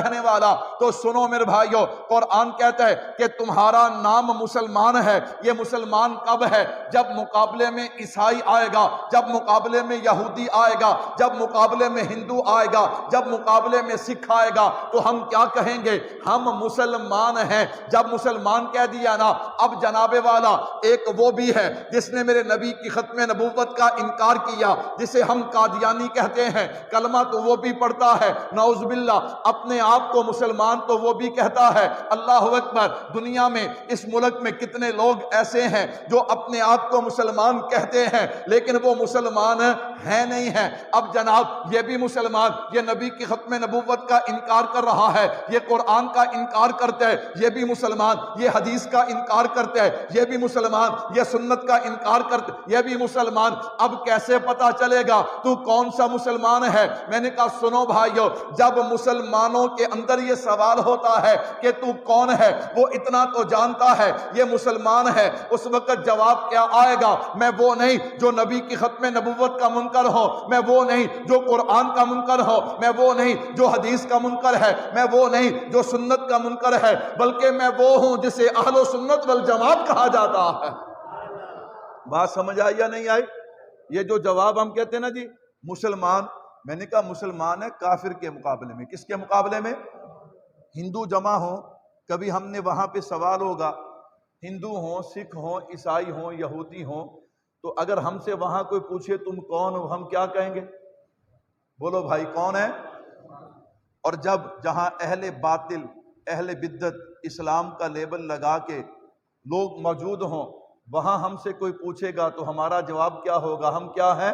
کہنے والا۔ تو سنو میرے بھائیو، قرآن کہتا ہے کہ تمہارا نام مسلمان ہے۔ یہ مسلمان کب ہے؟ جب مقابلے میں عیسائی آئے گا، جب مقابلے میں یہودی آئے گا، جب مقابلے میں ہندو آئے گا، جب مقابلے میں سکھ آئے گا، تو ہم کیا کہیں گے؟ ہم مسلمان ہیں۔ جب مسلمان کہہ دیا نا، اب جناب والا ایک وہ بھی ہے جس نے میرے نبی کی ختم نبوت کا انکار کیا، جسے ہم قادیانی کہتے ہیں، کلمہ تو وہ بھی پڑھتا ہے، نعوذ باللہ، اپنے آپ کو مسلمان تو وہ بھی کہتا ہے۔ اللہ اکبر۔ دنیا میں اس ملک میں کتنے لوگ ایسے ہیں جو اپنے آپ کو مسلمان کہتے ہیں لیکن وہ مسلمان ہیں نہیں ہیں۔ اب جناب یہ بھی مسلمان، یہ نبی کی ختم نبوت کا انکار کر رہا ہے، یہ قرآن کا انکار کرتا ہے، یہ بھی مسلمان، یہ حدیث کا انکار کرتا ہے، یہ بھی مسلمان، یہ سنت کا انکار کرتا ہے، یہ بھی مسلمان۔ اب کیسے پتا چلے گا تو کون سا مسلمان ہے؟ میں نے کہا سنو بھائیو، جب مسلمانوں کے اندر یہ سوال ہوتا ہے کہ تو کون ہے، وہ اتنا تو جانتا ہے یہ مسلمان ہے، اس وقت جواب کیا آئے گا؟ میں وہ نہیں جو نبی کی ختم نبوت کا منکر ہو، میں وہ نہیں جو قرآن کا منکر ہو، میں وہ نہیں جو حدیث کا منکر ہے، میں وہ نہیں جو سنت کا منکر ہے، بلکہ میں وہ ہوں جسے اہل و سنت والجماعت کہا جاتا ہے۔ بات سمجھ آئی یا نہیں آئی؟ یہ جو جواب ہم کہتے ہیں نا جی مسلمان، میں نے کہا مسلمان ہے کافر کے مقابلے میں۔ کس کے مقابلے میں؟ ہندو جمع ہوں، کبھی ہم نے وہاں پہ سوال ہوگا، ہندو ہوں، سکھ ہوں، عیسائی ہوں، یہودی ہوں، تو اگر ہم سے وہاں کوئی پوچھے تم کون ہو، ہم کیا کہیں گے؟ بولو بھائی کون ہے؟ اور جب جہاں اہل باطل، اہل بدعت، اسلام کا لیبل لگا کے لوگ موجود ہوں، وہاں ہم سے کوئی پوچھے گا تو ہمارا جواب کیا ہوگا؟ ہم کیا ہیں؟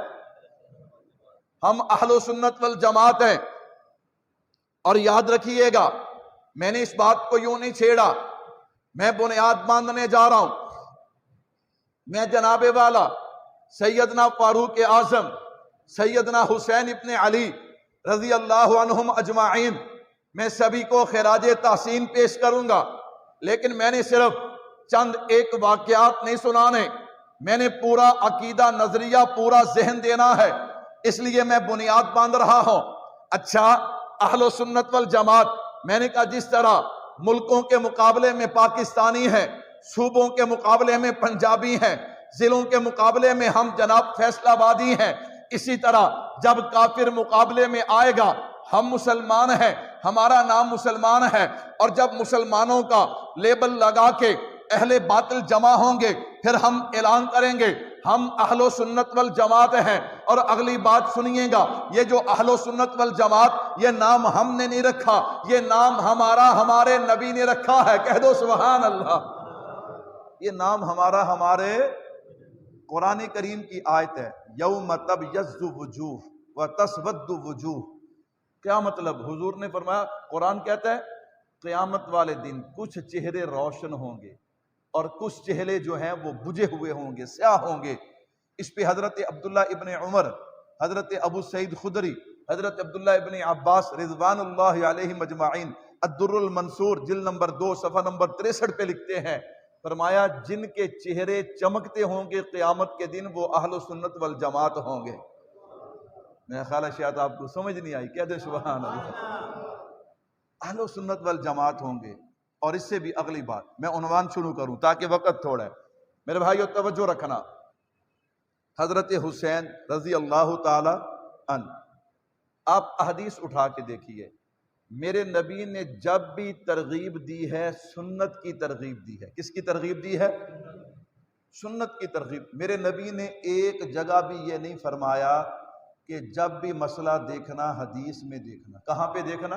ہم اہل و سنت والجماعت ہیں۔ اور یاد رکھیے گا، میں نے اس بات کو یوں نہیں چھیڑا، میں بنیاد باندھنے جا رہا ہوں۔ میں جناب والا سیدنا فاروق اعظم، سیدنا حسین ابن علی رضی اللہ عنہم اجمعین، میں سبھی کو خراج تحسین پیش کروں گا، لیکن میں نے صرف چند ایک واقعات نہیں سنانے، میں نے پورا عقیدہ نظریہ، پورا ذہن دینا ہے، اس لیے میں بنیاد باندھ رہا ہوں۔ اچھا، اہل و سنت والجماعت، میں نے کہا جس طرح ملکوں کے مقابلے میں پاکستانی ہیں، صوبوں کے مقابلے میں پنجابی ہیں، ضلعوں کے مقابلے میں ہم جناب فیصلہ آبادی ہیں، اسی طرح جب کافر مقابلے میں آئے گا ہم مسلمان ہیں، ہمارا نام مسلمان ہے، اور جب مسلمانوں کا لیبل لگا کے اہل باطل جمع ہوں گے پھر ہم اعلان کریں گے ہم اہل و سنت والجماعت ہیں۔ اور اگلی بات سنیے گا، یہ جو اہل و سنت والجماعت، یہ نام ہم نے نہیں رکھا، یہ نام ہمارے نبی نے رکھا ہے، کہہ دو سبحان اللہ۔ یہ نام ہمارے قرآن کریم کی آیت ہے، یوم تبیض وجوہ وتسود وجوہ۔ کیا مطلب؟ حضور نے فرمایا، قرآن کہتا ہے قیامت والے دن کچھ چہرے روشن ہوں گے اور کچھ چہرے جو ہیں وہ بجھے ہوئے ہوں گے، سیاہ ہوں گے۔ اس پہ حضرت عبداللہ ابن عمر، حضرت ابو سعید خدری، حضرت عبداللہ ابن عباس رضوان اللہ علیہم اجمعین الدر المنصور جلد نمبر 2 صفحہ نمبر 63 پہ لکھتے ہیں، فرمایا جن کے چہرے چمکتے ہوں گے قیامت کے دن وہ اہل سنت والجماعت ہوں گے۔ میرا خیال ہے شاید آپ کو سمجھ نہیں آئی، کہہ دے سبحان اللہ۔ اہل سنت والجماعت ہوں گے۔ اور اس سے بھی اگلی بات، میں عنوان شروع کروں تاکہ وقت تھوڑا ہے، میرے بھائیو توجہ رکھنا۔ حضرت حسین رضی اللہ تعالی عنہ، آپ احادیث اٹھا کے دیکھیے، میرے نبی نے جب بھی ترغیب دی ہے سنت کی ترغیب دی ہے۔ کس کی ترغیب دی ہے؟ سنت کی ترغیب۔ میرے نبی نے ایک جگہ بھی یہ نہیں فرمایا کہ جب بھی مسئلہ دیکھنا حدیث میں دیکھنا۔ کہاں پہ دیکھنا؟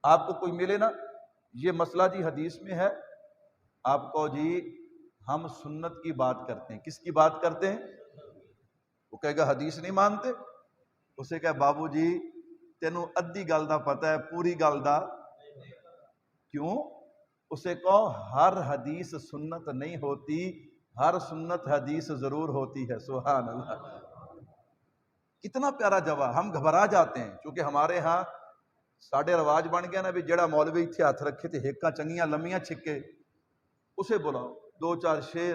آپ کو کوئی ملے نا یہ مسئلہ جی حدیث میں ہے، آپ کو جی ہم سنت کی بات کرتے ہیں۔ کس کی بات کرتے ہیں؟ وہ کہے گا حدیث نہیں مانتے، اسے کہے بابو جی تینوں ادھی گل دا پتہ ہے، پوری گل دا کیوں؟ اسے کہو ہر حدیث سنت نہیں ہوتی، ہر سنت حدیث ضرور ہوتی ہے۔ سبحان اللہ، کتنا پیارا جواب۔ ہم گھبرا جاتے ہیں کیونکہ ہمارے ہاں ساڑھے رواج بن گیا نا بھی جڑا مولوی تھے ہاتھ رکھے تھے ہیکاں چنگیاں لمیاں چھکے، اسے بلاؤ، دو چار شیر،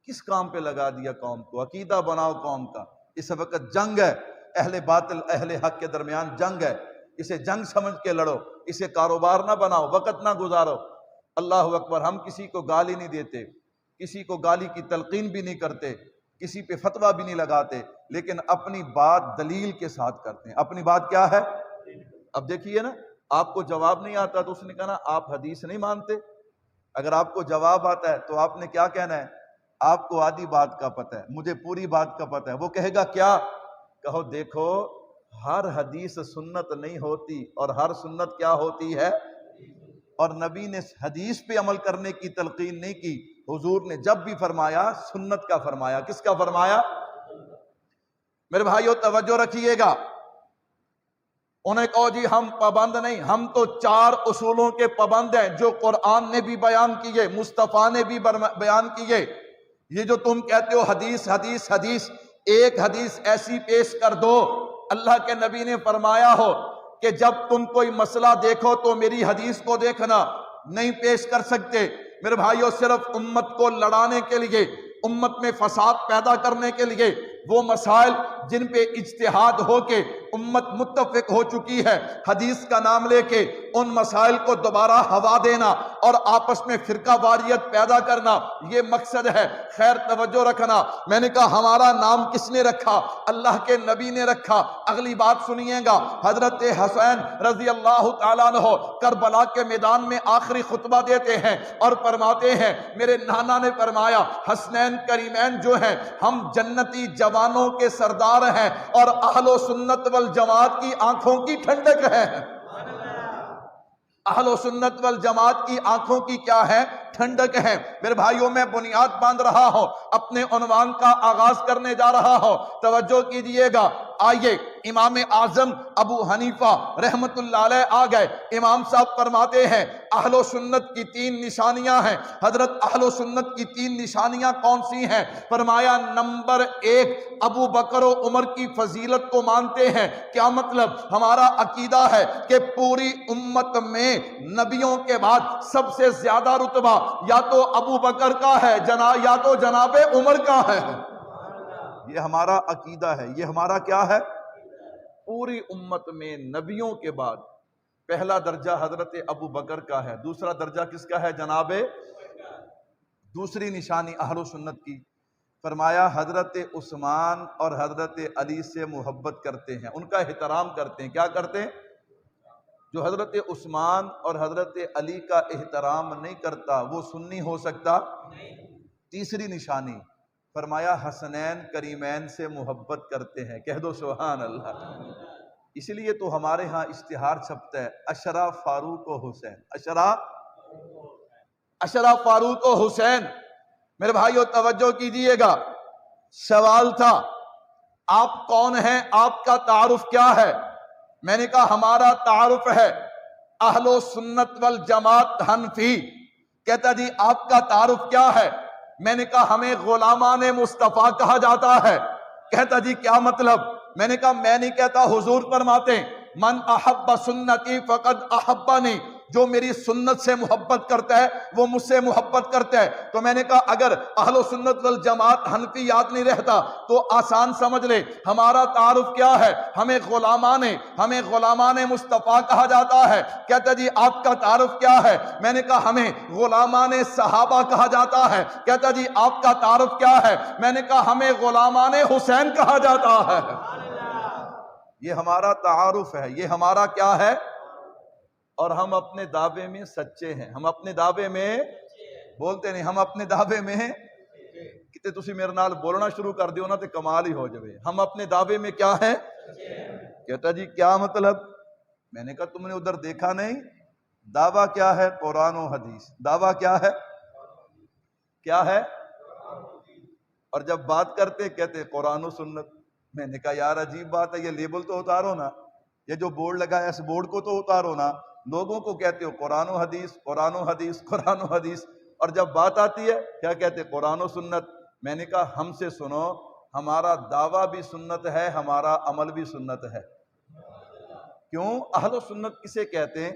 کس کام پہ لگا دیا قوم کو؟ عقیدہ بناؤ قوم کا۔ اس وقت جنگ ہے، اہل باطل اہل حق کے درمیان جنگ ہے۔ اسے جنگ سمجھ کے لڑو، اسے کاروبار نہ بناؤ، وقت نہ گزارو۔ اللہ اکبر۔ ہم کسی کو گالی نہیں دیتے، کسی کو گالی کی تلقین بھی نہیں کرتے، کسی پہ فتویٰ بھی نہیں لگاتے، لیکن اپنی بات دلیل کے ساتھ کرتے ہیں۔ اپنی بات کیا ہے؟ اب دیکھیے نا، آپ کو جواب نہیں آتا تو اس نے کہا نا آپ حدیث نہیں مانتے۔ اگر آپ کو جواب آتا ہے تو آپ نے کیا کہنا ہے؟ آپ کو آدھی بات کا پتہ ہے، مجھے پوری بات کا پتہ ہے۔ وہ کہے گا کیا؟ کہو دیکھو، ہر حدیث سنت نہیں ہوتی، اور ہر سنت کیا ہوتی ہے؟ اور نبی نے حدیث پہ عمل کرنے کی تلقین نہیں کی، حضور نے جب بھی فرمایا سنت کا فرمایا۔ کس کا فرمایا؟ میرے بھائیو توجہ رکھیے گا۔ انہیں کہو جی ہم پابند نہیں، ہم تو 4 اصولوں کے پابند ہیں جو قرآن نے بھی بیان کیے، مصطفیٰ نے بھی بیان کیے۔ یہ جو تم کہتے ہو حدیث حدیث حدیث، ایک حدیث ایسی پیش کر دو اللہ کے نبی نے فرمایا ہو کہ جب تم کوئی مسئلہ دیکھو تو میری حدیث کو دیکھنا، نہیں پیش کر سکتے۔ میرے بھائیو صرف امت کو لڑانے کے لیے، امت میں فساد پیدا کرنے کے لیے، وہ مسائل جن پہ اجتہاد ہو کے امت متفق ہو چکی ہے، حدیث کا نام لے کے ان مسائل کو دوبارہ ہوا دینا اور آپس میں فرقہ واریت پیدا کرنا، یہ مقصد ہے۔ خیر توجہ رکھنا، میں نے کہا ہمارا نام کس نے رکھا؟ اللہ کے نبی نے رکھا۔ اگلی بات سنیے گا، حضرت حسین رضی اللہ تعالیٰ عنہ کربلا کے میدان میں آخری خطبہ دیتے ہیں اور فرماتے ہیں میرے نانا نے فرمایا حسنین کریمین جو ہیں ہم جنتی جوانوں کے سردار ہیں اور اہل و سنت والجماعت کی آنکھوں کی ٹھنڈک ہے۔ اہل و سنت والجماعت کی آنکھوں کی کیا ہے؟ ٹھنڈک ہے۔ میرے بھائیوں میں بنیاد باندھ رہا ہوں، اپنے عنوان کا آغاز کرنے جا رہا ہوں، توجہ کیجئے گا۔ آئیے امام اعظم ابو حنیفہ رحمت اللہ علیہ آ گئے۔ امام صاحب فرماتے ہیں اہل و سنت کی 3 نشانیاں ہیں۔ حضرت اہل و سنت کی 3 نشانیاں کون سی ہیں؟ فرمایا نمبر 1، ابو بکر و عمر کی فضیلت کو مانتے ہیں۔ کیا مطلب؟ ہمارا عقیدہ ہے کہ پوری امت میں نبیوں کے بعد سب سے زیادہ رتبہ یا تو ابو بکر کا ہے یا تو جناب عمر کا ہے۔ یہ ہمارا عقیدہ ہے، یہ ہمارا کیا ہے؟ پوری امت میں نبیوں کے بعد پہلا درجہ حضرت ابو بکر کا ہے، دوسرا درجہ کس کا ہے؟ جناب۔ دوسری نشانی اہل سنت کی، فرمایا حضرت عثمان اور حضرت علی سے محبت کرتے ہیں، ان کا احترام کرتے ہیں۔ کیا کرتے ہیں؟ جو حضرت عثمان اور حضرت علی کا احترام نہیں کرتا وہ سنی ہو سکتا؟ تیسری نشانی فرمایا حسنین کریمین سے محبت کرتے ہیں۔ کہہ دو سبحان اللہ۔ اس لیے تو ہمارے ہاں اشتہار چھپتا ہے اشرا فاروق و حسین، اشرا فاروق و حسین۔ میرے بھائیو توجہ کیجئے گا، سوال تھا آپ کون ہیں، آپ کا تعارف کیا ہے؟ میں نے کہا ہمارا تعارف ہے اہل و سنت والجماعت حنفی۔ کہتا جی آپ کا تعارف کیا ہے؟ میں نے کہا ہمیں غلامان مصطفیٰ کہا جاتا ہے۔ کہتا جی کیا مطلب؟ میں نے کہا میں نہیں کہتا، حضور فرماتے من احب سنتی فقد احبنی، جو میری سنت سے محبت کرتا ہے وہ مجھ سے محبت کرتا ہے۔ تو میں نے کہا اگر اہل سنت والجماعت حنفی یاد نہیں رہتا تو آسان سمجھ لے ہمارا تعارف کیا ہے، ہمیں غلامان مصطفیٰ کہا جاتا ہے۔ کہتا جی آپ کا تعارف کیا ہے؟ میں نے کہا ہمیں غلامان صحابہ کہا جاتا ہے۔ کہتا جی آپ کا تعارف کیا ہے؟ میں نے کہا ہمیں غلامان حسین کہا جاتا ہے۔ یہ ہمارا تعارف ہے، یہ ہمارا کیا ہے؟ اور ہم اپنے دعوے میں سچے ہیں، ہم اپنے دعوے میں بولتے نہیں، ہم اپنے دعوے میں کتے تسی میرے نال بولنا شروع کر دیو نا تے کمال ہی ہو جائے۔ ہم اپنے دعوے میں کیا ہیں؟ کہتا جی کیا مطلب؟ میں نے کہا تم نے ادھر دیکھا نہیں، دعویٰ کیا ہے؟ قرآن و حدیث۔ دعویٰ کیا ہے؟ کیا ہے؟ اور جب بات کرتے کہتے قرآن و سنت۔ میں نے کہا یار عجیب بات ہے، یہ لیبل تو اتارو نا، یہ جو بورڈ لگا ہے اس بورڈ کو تو اتارو نا، لوگوں کو کہتے ہو قرآن و حدیث قرآن و حدیث قرآن و حدیث، اور جب بات آتی ہے کیا کہتے؟ قرآن و سنت۔ میں نے کہا ہم سے سنو، ہمارا دعویٰ بھی سنت ہے، ہمارا عمل بھی سنت ہے۔ کیوں؟ اہل و سنت کسے کہتے ہیں؟